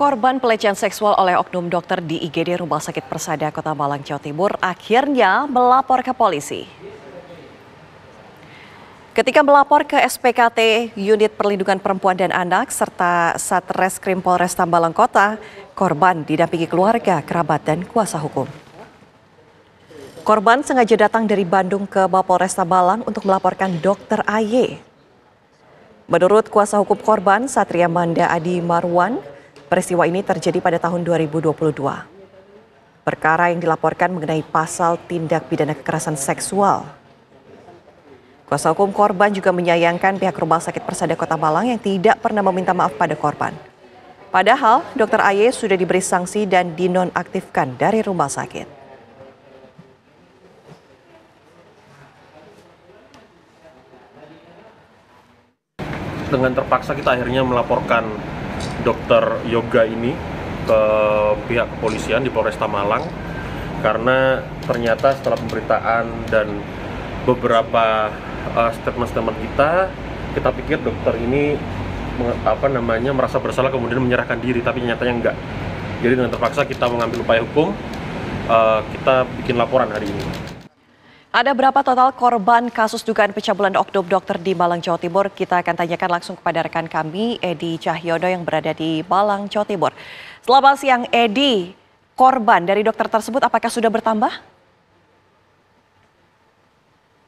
Korban pelecehan seksual oleh oknum dokter di IGD Rumah Sakit Persada Kota Malang, Jawa Timur akhirnya melapor ke polisi. Ketika melapor ke SPKT Unit Perlindungan Perempuan dan Anak serta Satreskrim Polresta Malang Kota, korban didampingi keluarga, kerabat, dan kuasa hukum. Korban sengaja datang dari Bandung ke Mapolresta Malang untuk melaporkan Dr. AY. Menurut kuasa hukum korban, Satria Manda Adi Marwan, peristiwa ini terjadi pada tahun 2022. Perkara yang dilaporkan mengenai pasal tindak pidana kekerasan seksual. Kuasa hukum korban juga menyayangkan pihak Rumah Sakit Persada Kota Malang yang tidak pernah meminta maaf pada korban. Padahal Dr. AY sudah diberi sanksi dan dinonaktifkan dari rumah sakit. Dengan terpaksa kita akhirnya melaporkan Dokter Yoga ini ke pihak kepolisian di Polresta Malang karena ternyata setelah pemberitaan dan beberapa statement-statement kita pikir dokter ini merasa bersalah kemudian menyerahkan diri, tapi nyatanya enggak. Jadi dengan terpaksa kita mengambil upaya hukum, kita bikin laporan hari ini. Ada berapa total korban kasus dugaan pencabulan oknum dokter di Malang, Jawa Timur? Kita akan tanyakan langsung kepada rekan kami, Edi Cahyono yang berada di Malang, Jawa Timur. Selamat siang, Edi. Korban dari dokter tersebut apakah sudah bertambah?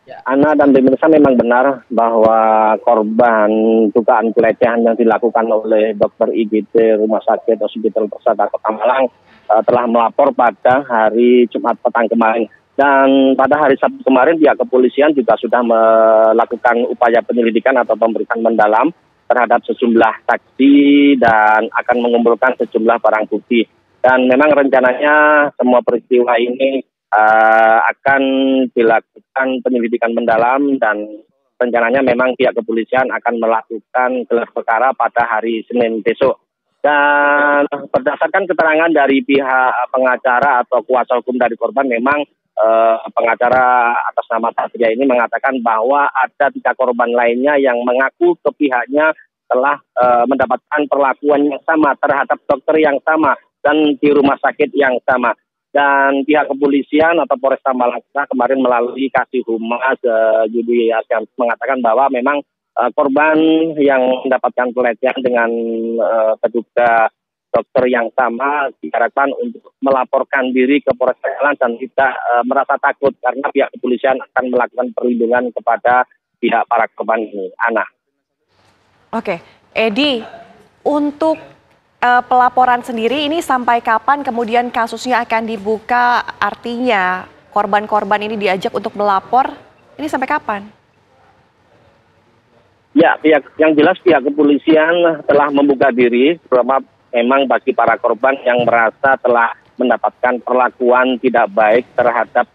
Ya, Ana dan pemirsa, memang benar bahwa korban dugaan pelecehan yang dilakukan oleh dokter IGD Rumah Sakit Hospital Persada Kota Malang telah melapor pada hari Jumat petang kemarin. Dan pada hari Sabtu kemarin pihak kepolisian juga sudah melakukan upaya penyelidikan atau pemeriksaan mendalam terhadap sejumlah saksi dan akan mengumpulkan sejumlah barang bukti. Dan memang rencananya semua peristiwa ini akan dilakukan penyelidikan mendalam dan rencananya memang pihak kepolisian akan melakukan gelar perkara pada hari Senin besok. Dan berdasarkan keterangan dari pihak pengacara atau kuasa hukum dari korban, memang pengacara atas nama Satria ini mengatakan bahwa ada 3 korban lainnya yang mengaku ke pihaknya telah mendapatkan perlakuan yang sama terhadap dokter yang sama dan di rumah sakit yang sama. Dan pihak kepolisian atau Polresta Malang kemarin melalui Kasih Humas Yudi Asyam mengatakan bahwa memang korban yang mendapatkan pelecehan dengan terduga dokter yang sama diharapkan untuk melaporkan diri ke Polresta Malang dan tidak merasa takut karena pihak kepolisian akan melakukan perlindungan kepada pihak para korban ini. Ana. Oke, Edi, untuk pelaporan sendiri ini sampai kapan kemudian kasusnya akan dibuka? Artinya korban-korban ini diajak untuk melapor, ini sampai kapan? Ya, yang jelas pihak kepolisian telah membuka diri, terutama memang bagi para korban yang merasa telah mendapatkan perlakuan tidak baik terhadap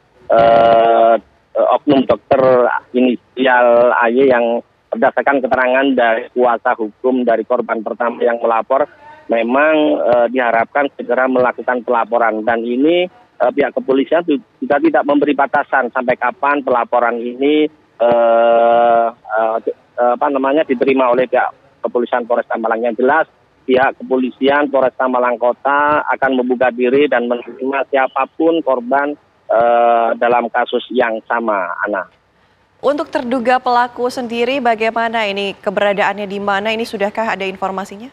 oknum dokter inisial AY yang berdasarkan keterangan dari kuasa hukum dari korban pertama yang melapor, memang diharapkan segera melakukan pelaporan. Dan ini pihak kepolisian juga tidak memberi batasan sampai kapan pelaporan ini diterima oleh pihak kepolisian Polresta Malang. Yang jelas pihak kepolisian Polresta Malang Kota akan membuka diri dan menerima siapapun korban dalam kasus yang sama, Ana. Untuk terduga pelaku sendiri bagaimana ini, keberadaannya di mana, ini sudahkah ada informasinya?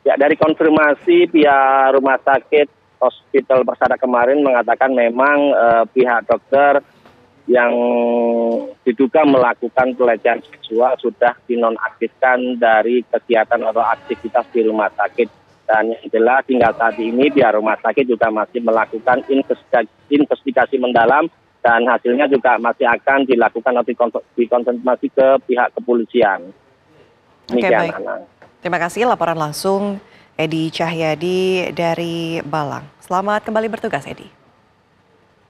Ya, dari konfirmasi pihak Rumah Sakit Hospital Persada kemarin mengatakan memang pihak dokter yang diduga melakukan pelecehan seksual sudah dinonaktifkan dari kegiatan atau aktivitas di rumah sakit. Dan yang jelas hingga saat ini pihak rumah sakit juga masih melakukan investigasi mendalam dan hasilnya juga masih akan dilakukan atau dikonfirmasi ke pihak kepolisian. Oke, baik. Terima kasih laporan langsung Edi Cahyadi dari Malang. Selamat kembali bertugas, Edi.